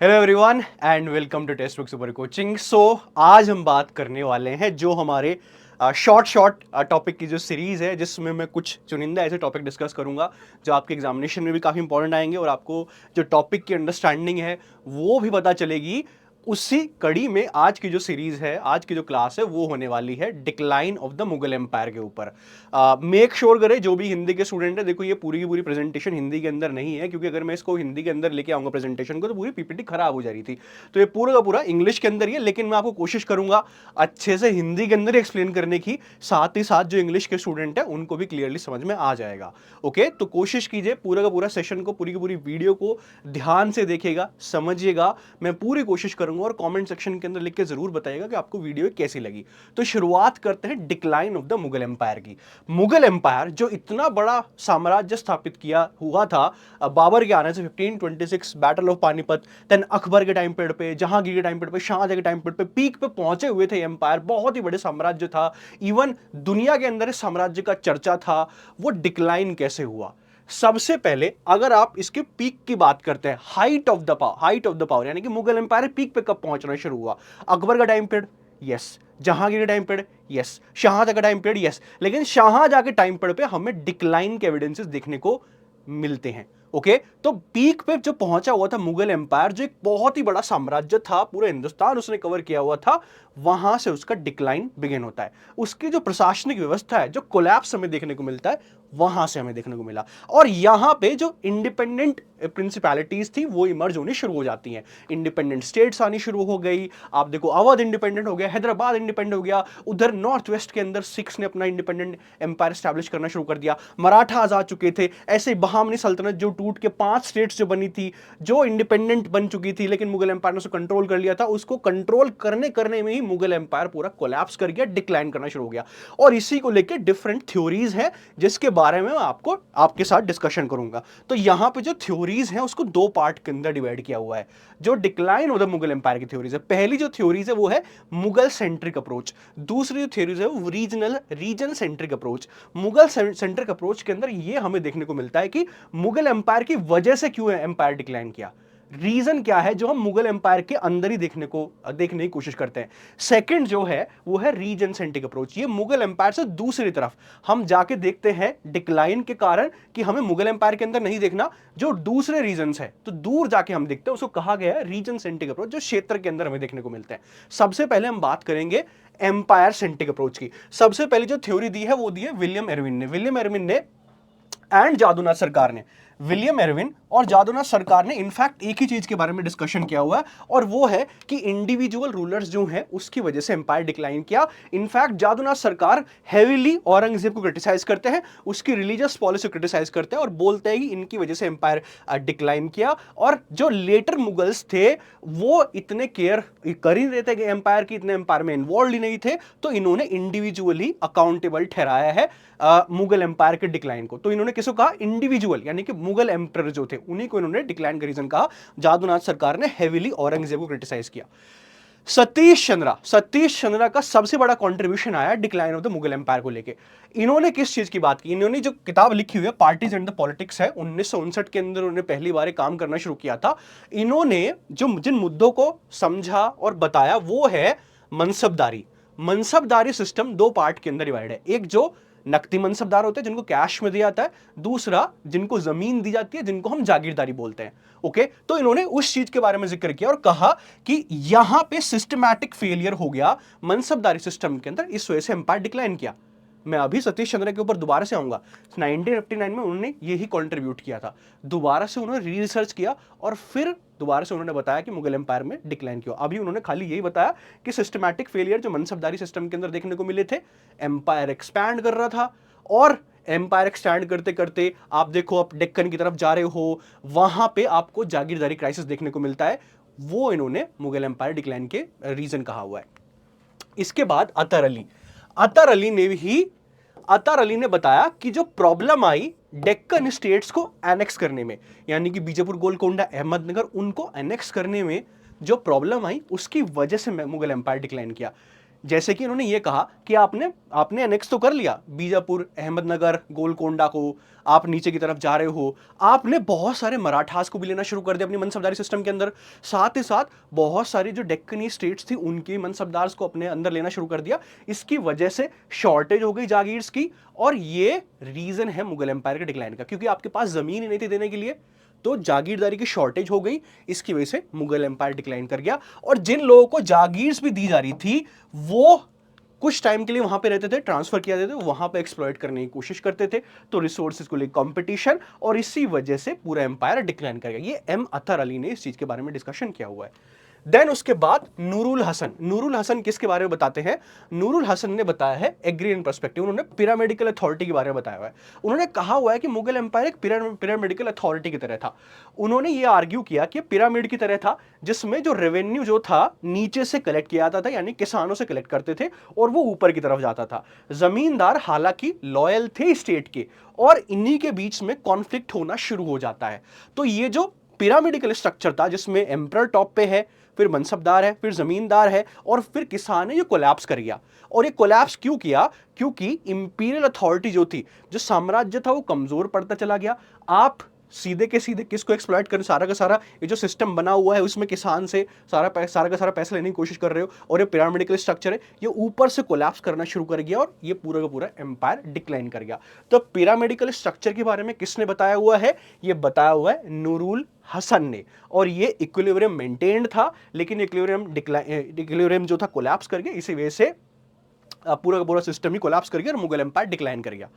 Hello everyone and welcome to text book super coaching. आज हम बात करने वाले हैं जो हमारे शॉर्ट टॉपिक की जो सीरीज है, जिसमें मैं कुछ चुनिंदा ऐसे टॉपिक डिस्कस करूंगा जो आपके एग्जामिनेशन में भी काफ़ी इंपॉर्टेंट आएंगे और आपको जो टॉपिक की अंडरस्टैंडिंग है वो भी पता चलेगी। उसी कड़ी में आज की जो सीरीज है, आज की जो क्लास है, वो होने वाली है decline of the Mughal empire के ऊपर। मेक श्योर करें जो भी हिंदी के स्टूडेंट है, देखो ये पूरी की पूरी प्रेजेंटेशन हिंदी के अंदर नहीं है, क्योंकि अगर मैं इसको हिंदी के अंदर लेके आऊंगा प्रेजेंटेशन को तो पूरी पीपीटी खराब हो जा रही थी। तो ये पूरा का पूरा इंग्लिश के अंदर ही है, लेकिन मैं आपको कोशिश करूंगा अच्छे से हिंदी के अंदर एक्सप्लेन करने की, साथ ही साथ जो इंग्लिश के स्टूडेंट है उनको भी क्लियरली समझ में आ जाएगा। ओके, तो कोशिश कीजिए पूरा का पूरा सेशन को, पूरी की पूरी वीडियो को ध्यान से देखिएगा, समझिएगा। मैं पूरी कोशिश करूंगा और कमेंट सेक्शन के अंदर लिख के जरूर बताइएगा कि आपको वीडियो कैसी लगी। तो शुरुआत करते हैं decline of the Mughal empire की। मुगल एम्पायर जो इतना बड़ा साम्राज्य स्थापित किया हुआ था बाबर के आने से, 1526 battle of Panipat, then Akbar के टाइम पीरियड पे, जहांगीर के टाइम पीरियड पे, शाहजहां के टाइम पीरियड पे पीक पे पहुंचे हुए थे एम्पायर। बहुत ही बड़े साम्राज्य था, इवन दुनिया के अंदर इस साम्राज्य का चर्चा था। वो डिक्लाइन कैसे हुआ? सबसे पहले अगर आप इसके पीक की बात करते हैं, हाइट ऑफ द पावर, यानी कि मुगल एम्पायर पीक पे कब पहुंचना शुरू हुआ? अकबर का टाइम पीरियड, यस। जहांगीर का टाइम पीरियड, यस। शाहजहां का टाइम पीरियड, यस। लेकिन शाहजहां के टाइम पीरियड पे हमें डिक्लाइन के एविडेंसेस देखने को मिलते हैं। ओके, तो पीक पे जो पहुंचा हुआ था मुगल एम्पायर, जो एक बहुत ही बड़ा साम्राज्य था, पूरा हिंदुस्तान उसने कवर किया हुआ था, वहां से उसका डिक्लाइन बिगिन होता है। उसकी जो प्रशासनिक व्यवस्था है, जो कोलैप्स हमें देखने को मिलता है, वहां से हमें देखने को मिला। और यहां पे जो इंडिपेंडेंट प्रिंसिपैलिटीज थी वो इमर्ज होनी शुरू हो जाती हैं, इंडिपेंडेंट स्टेट्स आनी शुरू हो गई। आप देखो, अवध इंडिपेंडेंट हो गया, हैदराबाद इंडिपेंडेंट हो गया, उधर नॉर्थ वेस्ट के अंदर सिख्स ने अपना इंडिपेंडेंट एम्पायर स्टैब्लिश करना शुरू कर दिया, मराठा आजाद चुके थे। ऐसे बहामनी सल्तनत जो टूट के 5 स्टेट्स जो बनी थी, जो इंडिपेंडेंट बन चुकी थी, लेकिन मुगल एम्पायर ने उसे कंट्रोल कर लिया था, उसको कंट्रोल करने करने में ही मुगल एम्पायर पूरा कोलैप्स कर गया, डिक्लाइन करना शुरू हो गया। और इसी को लेकर डिफरेंट थ्योरीज हैं, जिसके बारे में मैं आपको आपके साथ डिस्कशन करूंगा। तो यहां पे जो थ्योरीज हैं उसको 2 पार्ट के अंदर डिवाइड किया हुआ है, जो decline of the Mughal empire की थ्योरीज है। पहली जो थ्योरीज है वो है मुगल सेंट्रिक अप्रोच, दूसरी जो थ्योरीज है वो region centric approach. Mughal centric approach के अंदर ये हमें देखने को मिलता है कि मुगल एम्पायर की वजह से क्यों एम्पायर डिक्लाइन किया, रीजन क्या है, जो हम मुगल एम्पायर के अंदर ही देखने की कोशिश करते हैं। सेकंड जो है वो है रीजन सेंट्रिक अप्रोच। ये मुगल एम्पायर से दूसरी तरफ हम जाके देखते हैं डिक्लाइन के कारण, कि हमें मुगल एम्पायर के अंदर नहीं देखना, जो दूसरे रीजन्स है तो दूर जाके हम देखते हैं, उसको कहा गया है रीजन सेंट्रिक अप्रोच, जो क्षेत्र के अंदर हमें देखने को मिलते हैं। सबसे पहले हम बात करेंगे एम्पायर सेंट्रिक अप्रोच की। सबसे पहले जो थ्योरी दी है वो दी है विलियम एरविन ने एंड जादूनाथ सरकार ने। विलियम एरविन और जादूनाथ सरकार ने इनफैक्ट एक ही चीज के बारे में डिस्कशन किया हुआ है, और वो है कि इंडिविजुअल रूलर्स जो हैं उसकी वजह से एम्पायर डिक्लाइन किया। इनफैक्ट जादूनाथ सरकार हेवीली औरंगजेब को क्रिटिसाइज करते हैं, उसकी रिलीजियस पॉलिसी को क्रिटिसाइज करते हैं और बोलते हैं कि इनकी वजह से एम्पायर डिक्लाइन किया। और जो लेटर मुगल्स थे वो इतने केयर कर ही रहे थे कि एम्पायर की, इतने एम्पायर में इन्वॉल्व ही नहीं थे, तो इन्होंने इंडिविजुअली अकाउंटेबल ठहराया है मुगल एम्पायर के डिक्लाइन को। तो इन्होंने किसको कहा? इंडिविजुअल, यानी कि मुगल एम्पर जो थे उन्हीं को इन्होंने डिक्लाइन का रीजन कहा। जादूनाथ सरकार ने हेवीली औरंगजेब को क्रिटिसाइज किया। सतीश चंद्रा का सबसे बड़ा कंट्रीब्यूशन आया decline of the Mughal empire को लेके। इन्होंने किस चीज की बात की? इन्होंने जो किताब लिखी हुई है पार्टीज एंड द पॉलिटिक्स है, 1959 के अंदर उन्होंने पहली बार काम करना शुरू किया था। इन्होंने जो जिन मुद्दों को समझा और बताया वो है मनसबदारी सिस्टम 2 पार्ट के अंदर डिवाइड है। एक जो नकदी मनसबदार होते हैं जिनको कैश में दिया जाता है, दूसरा जिनको जमीन दी जाती है, जिनको हम जागीरदारी बोलते हैं। ओके, तो इन्होंने उस चीज के बारे में जिक्र किया और कहा कि यहां पे सिस्टमैटिक फेलियर हो गया मनसबदारी सिस्टम के अंदर, इस वजह से एम्पायर डिक्लाइन किया। मैं अभी सतीश चंद्र के ऊपर दोबारा से आऊंगा। 1959 में उन्होंने यही कंट्रीब्यूट किया था, दोबारा से उन्होंने रिसर्च किया और फिर दोबारा से उन्होंने बताया कि मुगल एम्पायर में डिक्लाइन क्यों। अभी उन्होंने खाली यही बताया कि सिस्टमैटिक फेलियर जो मनसबदारी सिस्टम के अंदर देखने को मिले थे, एम्पायर एक्सपैंड कर रहा था, और एम्पायर एक्सपैंड करते करते आप देखो, आप डेक्कन की तरफ जा रहे हो, वहां पे आपको जागीरदारी क्राइसिस देखने को मिलता है। वो इन्होंने मुगल एम्पायर डिक्लाइन के रीजन कहा हुआ है। इसके बाद अतर अली ने बताया कि जो प्रॉब्लम आई डेक्कन स्टेट्स को एनेक्स करने में, यानी कि बीजापुर, गोलकोंडा, अहमदनगर, उनको एनेक्स करने में जो प्रॉब्लम आई उसकी वजह से मुगल एम्पायर डिक्लाइन किया। जैसे कि इन्होंने ये कहा कि आपने आपने एनेक्स तो कर लिया बीजापुर, अहमदनगर, गोलकोंडा को, आप नीचे की तरफ जा रहे हो, आपने बहुत सारे मराठास को भी लेना शुरू कर दिया अपनी मनसबदारी सिस्टम के अंदर, साथ ही साथ बहुत सारी जो डेक्कनी स्टेट्स थी उनके मनसबदार्स को अपने अंदर लेना शुरू कर दिया। इसकी वजह से शॉर्टेज हो गई जागीर्स की, और ये रीजन है मुगल एम्पायर के डिक्लाइन का, क्योंकि आपके पास जमीन ही नहीं थी देने के लिए, तो जागीरदारी की शॉर्टेज हो गई। इसकी वजह से मुगल एम्पायर डिक्लाइन कर गया, और जिन लोगों को जागीर्स भी दी जा रही थी वो कुछ टाइम के लिए वहां पे रहते थे, ट्रांसफर किया जाते थे, वहां पे एक्सप्लॉइट करने की कोशिश करते थे, तो रिसोर्सेज को लेकर कंपटीशन, और इसी वजह से पूरा एम्पायर डिक्लाइन कर गया। ये एम अतर अली ने इस चीज के बारे में डिस्कशन किया हुआ है। देन उसके बाद नूरुल हसन, नूरुल हसन किसके बारे में बताते हैं? नूरुल हसन ने बताया है एग्रीरियन पर्सपेक्टिव, उन्होंने पिरामिडिकल अथॉरिटी के बारे में बताया हुआ है। उन्होंने कहा हुआ है कि मुगल एम्पायर एक पिरामिडिकल अथॉरिटी की तरह था। उन्होंने ये आर्ग्यू किया कि पिरामिड की तरह था, जिसमें जो रेवेन्यू जो था नीचे से कलेक्ट किया जाता था, यानी किसानों से कलेक्ट करते थे, और वो ऊपर की तरफ जाता था। जमींदार हालांकि लॉयल थे स्टेट के, और इन्हीं के बीच में कॉन्फ्लिक्ट होना शुरू हो जाता है। तो ये जो पिरामिडिकल स्ट्रक्चर था, जिसमें एम्परर टॉप पे है, फिर मनसबदार है, फिर जमींदार है, और फिर किसान है, ये कोलैप्स कर गया। और ये कोलैप्स क्यों किया? क्योंकि इंपीरियल अथॉरिटी जो थी, जो साम्राज्य था, वो कमजोर पड़ता चला गया। आप सीधे के सीधे किसको एक्सप्लॉइट कर, सारा का सारा ये जो सिस्टम बना हुआ है उसमें किसान से सारा का सारा पैसा लेने की कोशिश कर रहे हो, और ये पिरामिडिकल स्ट्रक्चर है, ये ऊपर से कोलैप्स करना शुरू कर गया, और ये पूरा का पूरा एम्पायर डिक्लाइन कर गया। तो पिरामिडिकल स्ट्रक्चर के बारे में किसने बताया हुआ है? ये बताया हुआ है नूरुल हसन ने, और ये इक्विलिब्रियम मेंटेन्ड था, लेकिन इक्विलिब्रियम जो था कोलैप्स कर गया। इसी वजह से पूरा का पूरा सिस्टम ही कोलैप्स कर गया और मुगल एम्पायर डिक्लाइन कर गया।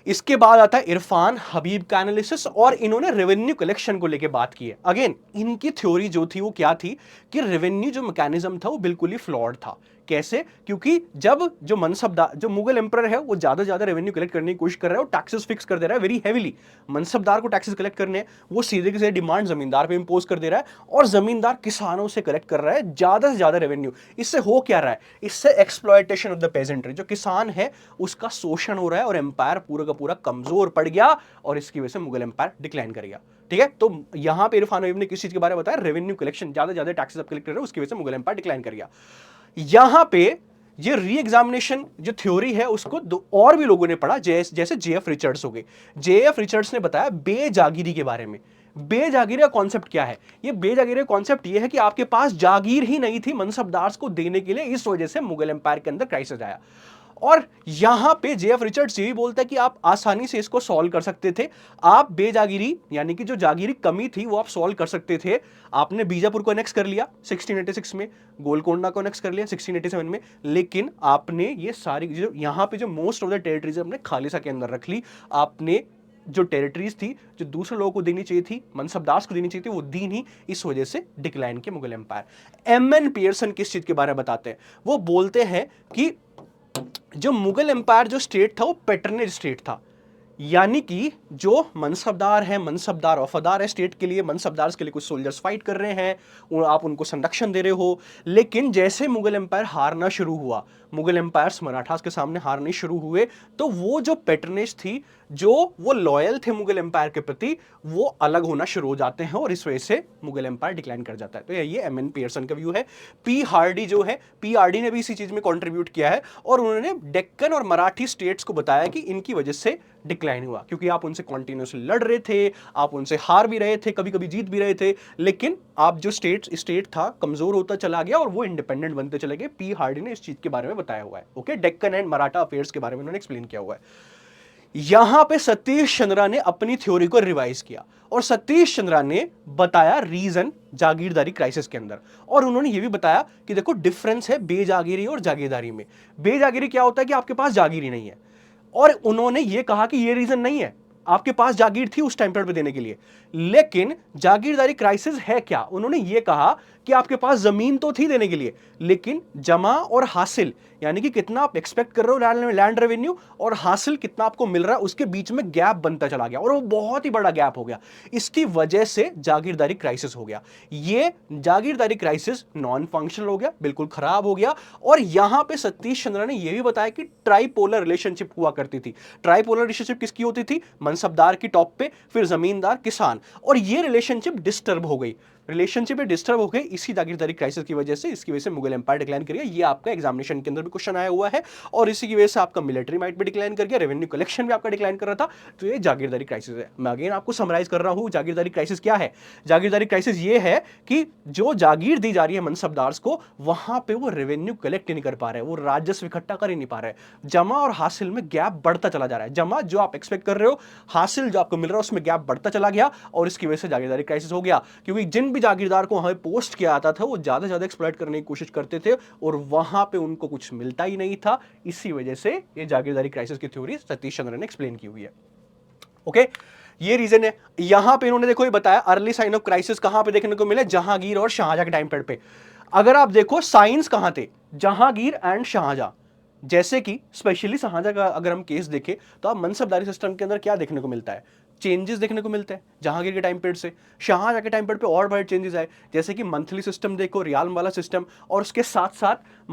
इसके बाद आता है इरफान हबीब का एनालिसिस, और इन्होंने रेवेन्यू कलेक्शन को लेके बात की है। अगेन इनकी थ्योरी जो थी वो क्या थी कि रेवेन्यू जो मैकेनिज्म था वो बिल्कुल ही फ्लॉड था। कैसे? क्योंकि जब जो मनसबदार, जो मुगल एम्परर है, वो ज्यादा रेवेन्यू कलेक्ट करने की कोशिश कर रहा है, और टैक्सेस फिक्स कर दे रहा है वेरी हेवीली। मनसबदार को टैक्सेस कलेक्ट करने हैं, वो सीधे के सीधे डिमांड जमींदार पे इंपोज कर दे रहा है, और जमींदार किसानों से कलेक्ट कर रहा है ज्यादा से ज्यादा रेवेन्यू। इससे हो क्या रहा है? इससे एक्सप्लॉयटेशन ऑफ द पेजेंट्री, जो किसान है उसका शोषण हो रहा है, और एम्पायर पूरा का पूरा कमजोर पड़ गया, और इसकी वजह से मुगल एम्पायर डिक्लाइन कर गया। ठीक है, तो यहां पे इरफान हबीब ने किस चीज के बारे में बताया? रेवेन्यू कलेक्शन, ज्यादा टैक्सेस आप कलेक्ट कर रहे हो, उसकी वजह से मुगल एम्पायर डिक्लाइन कर गया। यहां पे ये री एग्जामिनेशन जो थ्योरी है उसको और भी लोगों ने पढ़ा, जैसे जेएफ रिचर्ड्स हो गए। जेएफ रिचर्ड्स ने बताया बेजागीरी के बारे में। बेजागीरी का कॉन्सेप्ट क्या है? ये बेजागीरी का कॉन्सेप्ट ये है कि आपके पास जागीर ही नहीं थी मनसबदार्स को देने के लिए, इस वजह से मुगल एम्पायर के अंदर क्राइसिस आया। और यहां पे जेएफ रिचर्ड्स ये भी बोलता है कि आप आसानी से इसको सॉल्व कर सकते थे। आप बेजागीरी, यानी कि जो जागीरी कमी थी, वो आप सॉल्व कर सकते थे। आपने बीजापुर को अनेक्स कर लिया 1686 में, गोलकोंडा को अनेक्स कर लिया 1687 में, लेकिन आपने ये सारी जो यहां पे जो मोस्ट ऑफ द टेरिटरीज अपने खालिसा के अंदर रख ली। आपने जो टेरिटरीज थी जो दूसरे लोगों को देनी चाहिए थी, मनसबदार्स को देनी चाहिए थी, वो दी नहीं, इस वजह से डिक्लाइन के मुगल एम्पायर। एमएन पियर्सन किस चीज के बारे में बताते हैं? वो बोलते हैं कि जो मुगल एम्पायर जो स्टेट था वो पैटर्नेज स्टेट था, यानी कि जो मनसबदार है, मनसबदार वफादार है स्टेट के लिए, मनसबदार के लिए कुछ सोल्जर्स फाइट कर रहे हैं, आप उनको संरक्षण दे रहे हो। लेकिन जैसे मुगल एम्पायर हारना शुरू हुआ, मुगल एम्पायर्स मराठास के सामने हारने शुरू हुए, तो वो जो पैटर्नेज थी, जो वो लॉयल थे मुगल एम्पायर के प्रति, वो अलग होना शुरू हो जाते हैं, और इस वजह से मुगल एम्पायर डिक्लाइन कर जाता है। तो ये एमएन पियर्सन का व्यू है। पी हार्डी जो है, पी हार्डी ने भी इसी चीज में कंट्रीब्यूट किया है, और उन्होंने डेक्कन और मराठी स्टेट्स को बताया कि इनकी वजह से डिक्लाइन हुआ, क्योंकि आप उनसे कॉन्टिन्यूसली लड़ रहे थे, आप उनसे हार भी रहे थे, कभी कभी जीत भी रहे थे, लेकिन आप जो स्टेट था कमजोर होता चला गया, और वो इंडिपेंडेंट बनते चले गए। पी हार्डी ने इस चीज के बारे में बताया हुआ है। Okay, Deccan and Maratha affairs के बारे में उन्होंने एक्सप्लेन किया हुआ है। यहां पे सतीश चंद्रा ने अपनी थ्योरी को रिवाइज किया, और सतीश चंद्रा ने बताया रीजन जागीरदारी क्राइसिस के अंदर, और उन्होंने यह भी बताया कि देखो डिफरेंस है बेजागीरी और जागीरदारी में। बेजागीरी क्या होता है कि आपके पास जागीरी नहीं है, और उन्होंने यह कहा कि यह रीजन नहीं है, आपके पास जागीर थी उस टाइम पर देने के लिए, लेकिन जागीरदारी क्राइसिस है क्या? उन्होंने यह कहा कि आपके पास जमीन तो थी देने के लिए, लेकिन जमा और हासिल, यानी कि कितना आप एक्सपेक्ट कर रहे हो लैंड रेवेन्यू, और हासिल कितना आपको मिल रहा है, उसके बीच में गैप बनता चला गया, और वो बहुत ही बड़ा गैप हो गया। इसकी वजह से जागीरदारी क्राइसिस हो गया। ये जागीरदारी क्राइसिस नॉन फंक्शनल हो गया, बिल्कुल खराब हो गया। और यहां पे सतीश चंद्रा ने यह भी बताया कि ट्राइपोलर रिलेशनशिप हुआ करती थी। ट्राइपोलर रिलेशनशिप किसकी होती थी? मनसबदार की टॉप पे, फिर जमींदार, किसान, और ये रिलेशनशिप डिस्टर्ब हो गई। रिलेशनशिप डिस्टर्ब हो गए इसी जागीरदारी क्राइसिस की वजह से, इसकी वजह से मुगल एम्पायर डिक्लाइन कर गया। ये आपका एग्जामिनेशन के अंदर भी क्वेश्चन आया हुआ है, और इसी की वजह से आपका मिलिट्री माइट भी डिक्लाइन कर गया, रेवेन्यू कलेक्शन भी आपका डिक्लाइन कर रहा था। तो ये जागीरदारी क्राइसिस है। मैं अगेन आपको समराइज कर रहा हूं, जागीरदारी क्राइसिस क्या है। जागीरदारी क्राइसिस ये है कि जो जागीर दी जा रही है मनसबदार को, वहां पे वो रेवेन्यू कलेक्ट नहीं कर पा रहे, वो राजस्व इकट्ठा कर ही नहीं पा रहे। जमा और हासिल में गैप बढ़ता चला जा रहा है। जमा जो आप एक्सपेक्ट कर रहे हो, हासिल जो आपको मिल रहा है, उसमें गैप बढ़ता चला गया, और इसकी वजह से जागीरदारी क्राइसिस हो गया। क्योंकि जिन भी जागीरदार को हमें पोस्ट किया जाता था, वो ज्यादा से ज्यादा एक्सप्लॉइट करने की कोशिश करते थे, और वहां पे उनको कुछ मिलता ही नहीं था। इसी वजह से ये जागीरदारी क्राइसिस की थ्योरी सतीश चंद्र ने एक्सप्लेन की हुई है। ओके, ये रीजन है। यहां पे इन्होंने देखो ये बताया अर्ली साइन ऑफ क्राइसिस कहां पे देखने को मिले, जहांगीर और शाहजहां के टाइम पीरियड पे। अगर आप देखो साइंस कहां थे, जहांगीर एंड शाहजहां। जैसे कि स्पेशली शाहजहां का अगर हम केस देखें, तो आप मनसबदारी सिस्टम के अंदर क्या देखने को मिलता है, चेंजेस देखने को मिलते हैं जहांगीर के टाइम पीरियड से। शाहजहां के टाइम पीरियड पे और बड़े चेंजेस आए, जैसे कि मंथली सिस्टम देखो, रियाल्म वाला सिस्टम, और उसके साथ साथ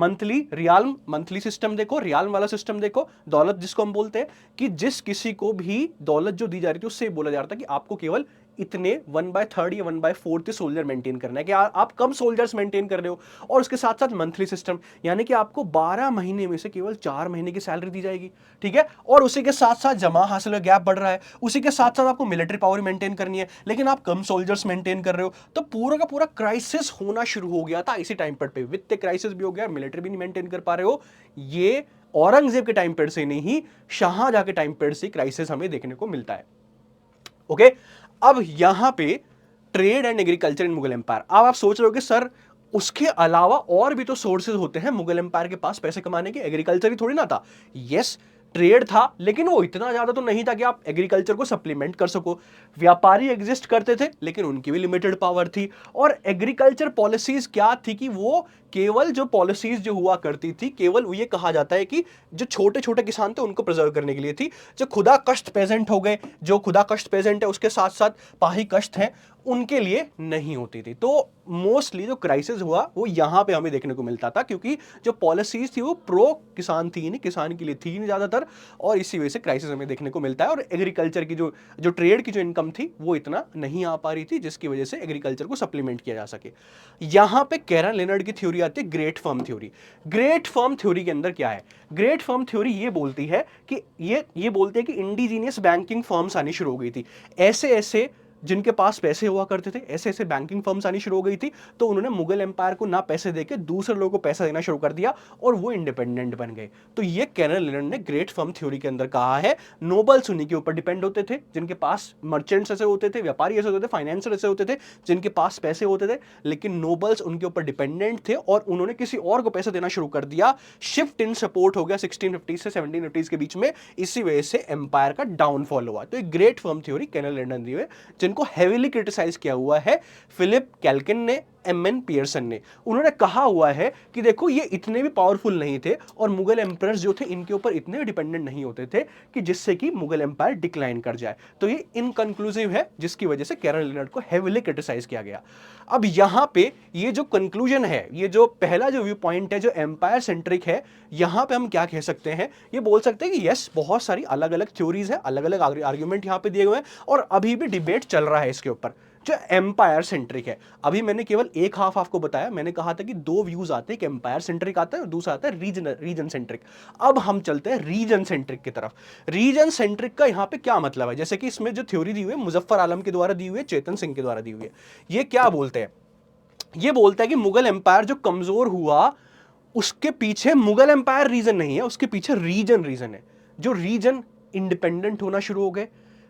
मंथली सिस्टम देखो, रियाल्म वाला सिस्टम देखो। दौलत जिसको हम बोलते हैं कि जिस किसी को भी दौलत जो दी जा रही थी, उससे बोला जा रहा था कि आपको केवल इतने 1/3 या 1/4 सोल्जर मेंटेन करना है, कि आप कम सोल्जर्स मेंटेन कर रहे हो। और उसके साथ साथ मंथली सिस्टम, यानी कि आपको 12 महीने में से केवल 4 महीने की सैलरी दी जाएगी, ठीक है। और उसी के साथ साथ जमा हासिल में गैप बढ़ रहा है, उसी के साथ साथ आपको मिलिट्री पावर मेंटेन करनी है, लेकिन आप कम सोल्जर्स मेंटेन कर रहे हो। तो पूरा का पूरा क्राइसिस होना शुरू हो गया था इसी टाइम पे। वित्तीय क्राइसिस भी हो गया, मिलिट्री भी नहीं मेंटेन कर पा रहे हो। ये औरंगजेब के टाइम पीरियड से नहीं, शाहजहां के टाइम पीरियड से क्राइसिस हमें देखने को मिलता है। ओके, अब यहां पे trade and agriculture in Mughal empire. अब आप सोच रहे हो कि सर उसके अलावा और भी तो सोर्सेज होते हैं मुगल एम्पायर के पास पैसे कमाने के, एग्रीकल्चर ही थोड़ी ना था। यस, ट्रेड था, लेकिन वो इतना ज्यादा तो नहीं था कि आप एग्रीकल्चर को सप्लीमेंट कर सको। व्यापारी एग्जिस्ट करते थे, लेकिन उनकी भी लिमिटेड पावर थी। और एग्रीकल्चर पॉलिसीज क्या थी कि वो केवल जो पॉलिसीज जो हुआ करती थी, केवल वो ये कहा जाता है कि जो छोटे छोटे किसान थे उनको प्रिजर्व करने के लिए थी। जो खुदा कष्ट पेजेंट हो गए, जो खुदा कष्ट पेजेंट है उसके साथ साथ पाही कष्ट हैं, उनके लिए नहीं होती थी। तो मोस्टली जो क्राइसिस हुआ वो यहां पे हमें देखने को मिलता था, क्योंकि जो पॉलिसीज थी वो प्रो किसान थी नहीं, किसान के लिए थी नहीं ज्यादातर, और इसी वजह से क्राइसिस हमें देखने को मिलता है। और एग्रीकल्चर की जो जो ट्रेड की जो इनकम थी वो इतना नहीं आ पा रही थी, जिसकी वजह से एग्रीकल्चर को सप्लीमेंट किया जा सके। यहां पे कैरन लेनर्ड की थ्योरी आती है, great firm theory. Great firm theory के अंदर क्या है, ग्रेट फर्म थ्योरी ये बोलती है कि ये बोलते हैं कि इंडिजीनियस बैंकिंग फर्म्स आनी शुरू हो गई थी। ऐसे ऐसे जिनके पास पैसे हुआ करते थे, ऐसे ऐसे बैंकिंग फर्म्स आनी शुरू हो गई थी। तो उन्होंने मुगल एम्पायर को ना पैसे देके दूसरे लोगों को पैसा देना शुरू कर दिया, और वो इंडिपेंडेंट बन गए। तो ये कैरन लेनर्ड ने ग्रेट फर्म थ्योरी के अंदर कहा है। नोबल्स उन्हीं के ऊपर डिपेंड होते थे, जिनके पास मर्चेंट्स ऐसे होते थे, व्यापारी ऐसे होते थे, फाइनेंसर ऐसे होते थे, जिनके पास पैसे होते थे, लेकिन नोबल्स उनके ऊपर डिपेंडेंट थे, और उन्होंने किसी और को पैसे देना शुरू कर दिया। शिफ्ट इन सपोर्ट हो गया 1650 से 1750 के बीच में। इसी वजह से एम्पायर का डाउनफॉल हुआ। तो एक great firm theory Karen Leonard ने दी है, जिनको हेवीली क्रिटिसाइज किया हुआ है फिलिप कैल्किन ने, एमएन पियर्सन ने। उन्होंने कहा हुआ है कि देखो ये इतने भी पावरफुल नहीं थे, और मुगल एम्पायर्स जो थे इनके ऊपर इतने डिपेंडेंट नहीं होते थे कि जिससे कि मुगल एम्पायर डिक्लाइन कर जाए। तो ये इनकंक्लूसिव है, जिसकी वजह से कैरन लेनर्ड को हेवीली क्रिटिसाइज किया गया। अब यहां पे ये जो कंक्लूजन है, ये जो पहला जो व्यू पॉइंट है जो एम्पायर सेंट्रिक है, यहां पे हम क्या कह सकते हैं, ये बोल सकते हैं कि यस बहुत सारी अलग अलग थ्योरीज है, अलग अलग आर्ग्यूमेंट यहां पे दिए हुए हैं, और अभी भी डिबेट चल रहा है इसके ऊपर जो एम्पायर सेंट्रिक है। अभी मैंने केवल एक हाफ आपको बताया, मैंने कहा था कि दो व्यूज आते हैं, एक एम्पायर सेंट्रिक आता है और दूसरा आता है रीजन सेंट्रिक। अब हम चलते हैं रीजन सेंट्रिक की तरफ। रीजन सेंट्रिक का यहां पे क्या मतलब है, जैसे कि इसमें जो थ्योरी दी हुई है मुजफ्फर आलम के द्वारा दी हुई है, चेतन सिंह के द्वारा दी हुई है। ये क्या बोलते हैं, ये बोलता है कि मुगल एम्पायर जो कमजोर हुआ, उसके पीछे मुगल एम्पायर रीजन नहीं है, उसके पीछे रीजन है। जो रीजन इंडिपेंडेंट होना शुरू हो गए,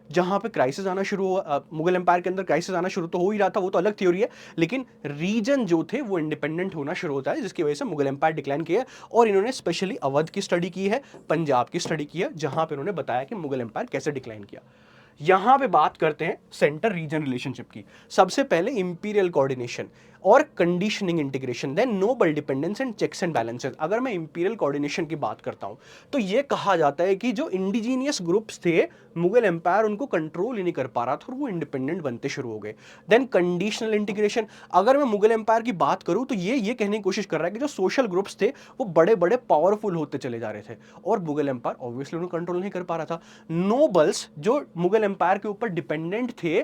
जहां पे क्राइसिस आना शुरू हुआ, मुगल एम्पायर के अंदर क्राइसिस आना शुरू तो हो ही रहा था, वो तो अलग थ्योरी है, लेकिन रीजन जो थे वो इंडिपेंडेंट होना शुरू होता है, जिसकी वजह से मुगल एम्पायर डिक्लाइन किया। और इन्होंने स्पेशली अवध की स्टडी की है, पंजाब की स्टडी की है, जहां पे उन्होंने बताया कि मुगल एम्पायर कैसे डिक्लाइन किया। यहां पे बात करते हैं सेंटर रीजन रिलेशनशिप की। सबसे पहले इंपीरियल कोऑर्डिनेशन और conditioning integration, then noble dependence and checks and balances. अगर मैं इंपीरियल कोऑर्डिनेशन की बात करता हूं, तो यह कहा जाता है कि जो इंडिजीनियस ग्रुप्स थे, मुगल एम्पायर उनको कंट्रोल ही नहीं कर पा रहा था, और वो इंडिपेंडेंट बनते शुरू हो गए। देन कंडीशनल इंटीग्रेशन, अगर मैं मुगल एम्पायर की बात करूं तो ये कहने की कोशिश कर रहा है कि जो सोशल ग्रुप्स थे वो बड़े बड़े पावरफुल होते चले जा रहे थे, और मुगल एम्पायर ऑब्वियसली उन्हें कंट्रोल नहीं कर पा रहा था। नोबल्स जो मुगल मुगल एम्पायर के ऊपर डिपेंडेंट थे,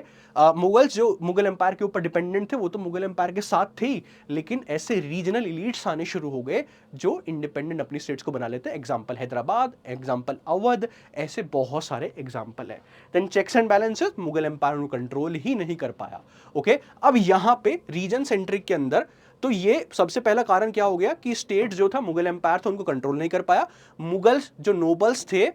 मुगल्स जो मुगल एम्पायर के ऊपर डिपेंडेंट थे वो तो मुगल एम्पायर के साथ थे ही, लेकिन ऐसे रीजनल इलीट्स आने शुरू हो गए जो इंडिपेंडेंट अपनी स्टेट्स को बना लेते हैं। एग्जाम्पल हैदराबाद, एग्जाम्पल अवध, ऐसे बहुत सारे एग्जाम्पल है। Then checks and balances, Mughal empire को कंट्रोल ही नहीं कर पाया। ओके, अब यहां पे रीजन सेंट्रिक के अंदर तो ये सबसे पहला कारण क्या हो गया कि स्टेट जो था मुगल एम्पायर था उनको कंट्रोल नहीं कर पाया। मुगल्स जो नोबल्स थे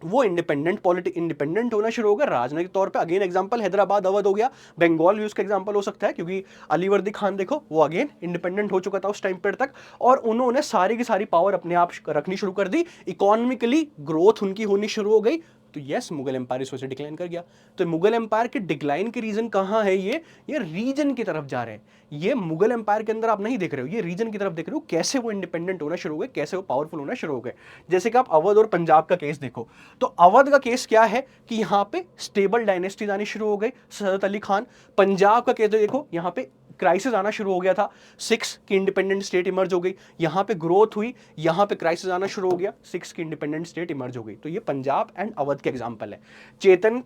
वो इंडिपेंडेंट होना शुरू हो गया राजनीतिक तौर पे। अगेन एग्जांपल हैदराबाद अवध हो गया, बंगाल भी उसका एग्जांपल हो सकता है क्योंकि अलीवर्दी खान देखो वो अगेन इंडिपेंडेंट हो चुका था उस टाइम पर तक, और उन्होंने सारी की सारी पावर अपने आप रखनी शुरू कर दी। इकोनॉमिकली ग्रोथ उनकी होनी शुरू हो गई। तो यस, मुगल एम्पायर इस वजह से डिक्लाइन कर गया। तो मुगल एम्पायर के डिक्लाइन के रीजन कहां है? ये रीजन की तरफ जा रहे हैं। ये मुगल एम्पायर के अंदर आप नहीं देख रहे हो, ये रीजन की तरफ देख रहे हो, कैसे वो इंडिपेंडेंट होना शुरू हो गए, कैसे वो पावरफुल होना शुरू हो गए। जैसे कि आप अवध और पंजाब का केस देखो, तो अवध का केस क्या है कि यहां पे स्टेबल डायनेस्टीज आनी शुरू हो गई, सदत अली खान। पंजाब का केस देखो, यहां पे क्राइसिस आना शुरू हो गया था, 6 की इंडिपेंडेंट स्टेट इमर्ज हो गई, यहां पे ग्रोथ हुई, यहां पे क्राइसिस आना शुरू हो गया, 6 की इंडिपेंडेंट स्टेट इमर्ज हो गई। तो ये पंजाब एंड अवध के एग्जांपल है। चेतन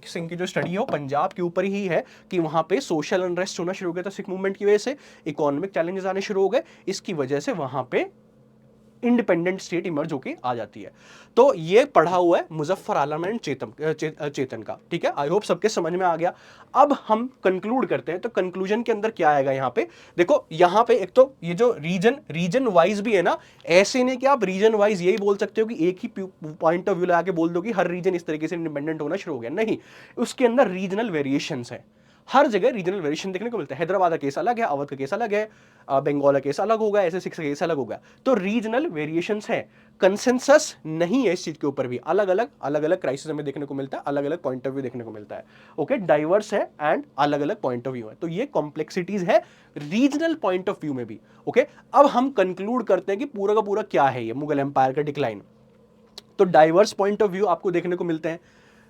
सिंह की जो स्टडी है वो पंजाब के ऊपर ही है कि वहां पे सोशल अनरेस्ट होना शुरू हो गया था सिख मूवमेंट की वजह से, इकोनॉमिक चैलेंजेस आने शुरू हो गए, इसकी वजह से वहां पे इंडिपेंडेंट स्टेट इमर्ज होके आ जाती है। तो ये पढ़ा हुआ है मुजफ्फर आलम एंड चेतन का, ठीक है। आई होप सबके समझ में आ गया। अब हम कंक्लूड करते हैं, तो कंक्लूजन के अंदर क्या आएगा? यहाँ पे देखो, यहाँ पे एक तो ये जो रीजन वाइज भी है ना, ऐसे नहीं कि आप रीजन वाइज यही बोल सकते हो कि एक ही पॉइंट ऑफ व्यू लगा के बोल दो कि हर रीजन इस तरीके से इंडिपेंडेंट होना शुरू हो गया, नहीं। उसके अंदर रीजनल वेरिएशंस है, हर जगह रीजनल वेरिएशन देखने को मिलता है। हैदराबाद का केस अलग है, अवध का केस अलग है, बंगाल का केस अलग होगा, ऐसे 6 का केस अलग होगा। तो रीजनल वेरिएशंस है, कंसेंसस नहीं है इस चीज के ऊपर भी। अलग अलग क्राइसिस में देखने को मिलता है, अलग अलग पॉइंट ऑफ व्यू देखने को मिलता है। ओके, डाइवर्स है एंड अलग अलग पॉइंट ऑफ व्यू है। तो ये कॉम्प्लेक्सिटीज है रीजनल पॉइंट ऑफ व्यू में भी। ओके, अब हम कंक्लूड करते हैं कि पूरा का पूरा क्या है ये मुगल एम्पायर का डिक्लाइन। तो डाइवर्स पॉइंट ऑफ व्यू आपको देखने को मिलते हैं।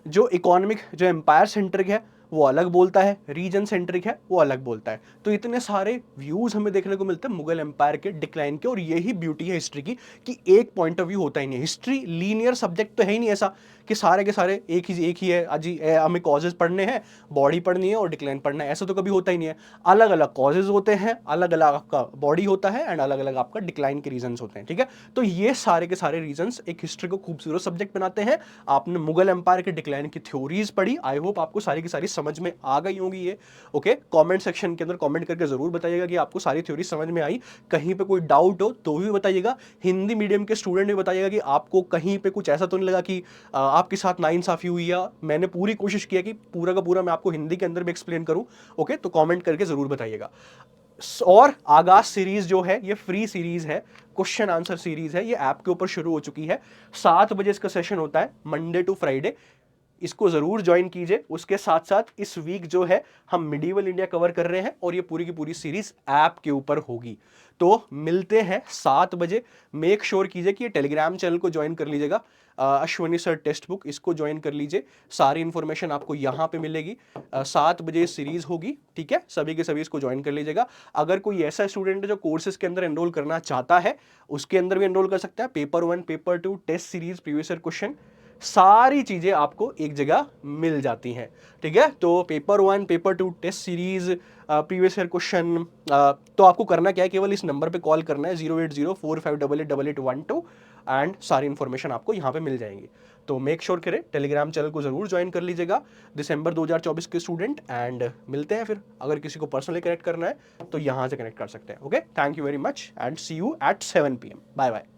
जो इकोनॉमिक, जो एम्पायर सेंट्रिक है वो अलग बोलता है, रीजन सेंट्रिक है वो अलग बोलता है। तो इतने सारे व्यूज हमें देखने को मिलते हैं मुगल एम्पायर के डिक्लाइन के, और यही ब्यूटी है हिस्ट्री की कि एक पॉइंट ऑफ व्यू होता ही नहीं। हिस्ट्री लीनियर सब्जेक्ट तो है ही नहीं ऐसा कि सारे के सारे एक ही है, अजी हमें कॉजेज पढ़ने हैं, बॉडी पढ़नी है और डिक्लाइन पढ़ना है, ऐसा तो कभी होता ही नहीं है। अलग अलग कॉजेज होते हैं, अलग अलग आपका बॉडी होता है एंड अलग अलग आपका डिक्लाइन के रीजंस होते हैं, ठीक है। तो ये सारे के सारे रीजंस एक हिस्ट्री को खूबसूरत सब्जेक्ट बनाते हैं। आपने मुगल एम्पायर के डिक्लाइन की थ्योरीज पढ़ी, आई होप आपको सारी की सारी समझ में आ गई होंगी ये। ओके, कमेंट सेक्शन के अंदर कमेंट करके जरूर बताइएगा कि आपको सारी थ्योरी समझ में आई। कहीं पे कोई डाउट हो तो भी बताइएगा। हिंदी मीडियम के स्टूडेंट भी बताइएगा कि आपको कहीं पे कुछ ऐसा तो नहीं लगा कि आपके साथ नाइंसाफी हुई, या मैंने पूरी कोशिश की है कि पूरा का पूरा मैं आपको हिंदी के अंदर भी एक्सप्लेन करूं। ओके, तो कमेंट करके जरूर बताइएगा। और आगाज सीरीज जो है ये फ्री सीरीज है, क्वेश्चन आंसर सीरीज है, ये ऐप के ऊपर शुरू हो चुकी है। 7 बजे इसका सेशन होता है, मंडे टू फ्राइडे। इसको जरूर ज्वाइन कीजिए। उसके साथ साथ इस वीक जो है हम मिडीवल इंडिया कवर कर रहे हैं और ये पूरी की पूरी सीरीज ऐप के ऊपर होगी। तो मिलते हैं 7 बजे। मेक श्योर कीजिए कि ये टेलीग्राम चैनल को ज्वाइन कर लीजिएगा, अश्वनी सर टेक्स्ट बुक, इसको ज्वाइन कर लीजिए। सारी इंफॉर्मेशन आपको यहाँ पे मिलेगी। 7 बजे सीरीज होगी, ठीक है। सभी के सभी इसको ज्वाइन कर लीजिएगा। अगर कोई ऐसा स्टूडेंट है जो कोर्सेज के अंदर एनरोल करना चाहता है, उसके अंदर भी एनरोल कर सकता है। Paper 1, paper 2, test series, previous year question, सारी चीजें आपको एक जगह मिल जाती हैं, ठीक है। तो paper 1, paper 2, test series, previous year question, तो आपको करना क्या है, केवल इस नंबर पे कॉल करना है 08045888812 एंड सारी इंफॉर्मेशन आपको यहाँ पे मिल जाएंगी। तो मेक श्योर करें टेलीग्राम चैनल को जरूर ज्वाइन कर लीजिएगा, दिसंबर 2024 के स्टूडेंट। एंड मिलते हैं फिर, अगर किसी को पर्सनली कनेक्ट करना है तो यहाँ से कनेक्ट कर सकते हैं। Okay, thank you very much and see you at 7 PM। Bye bye.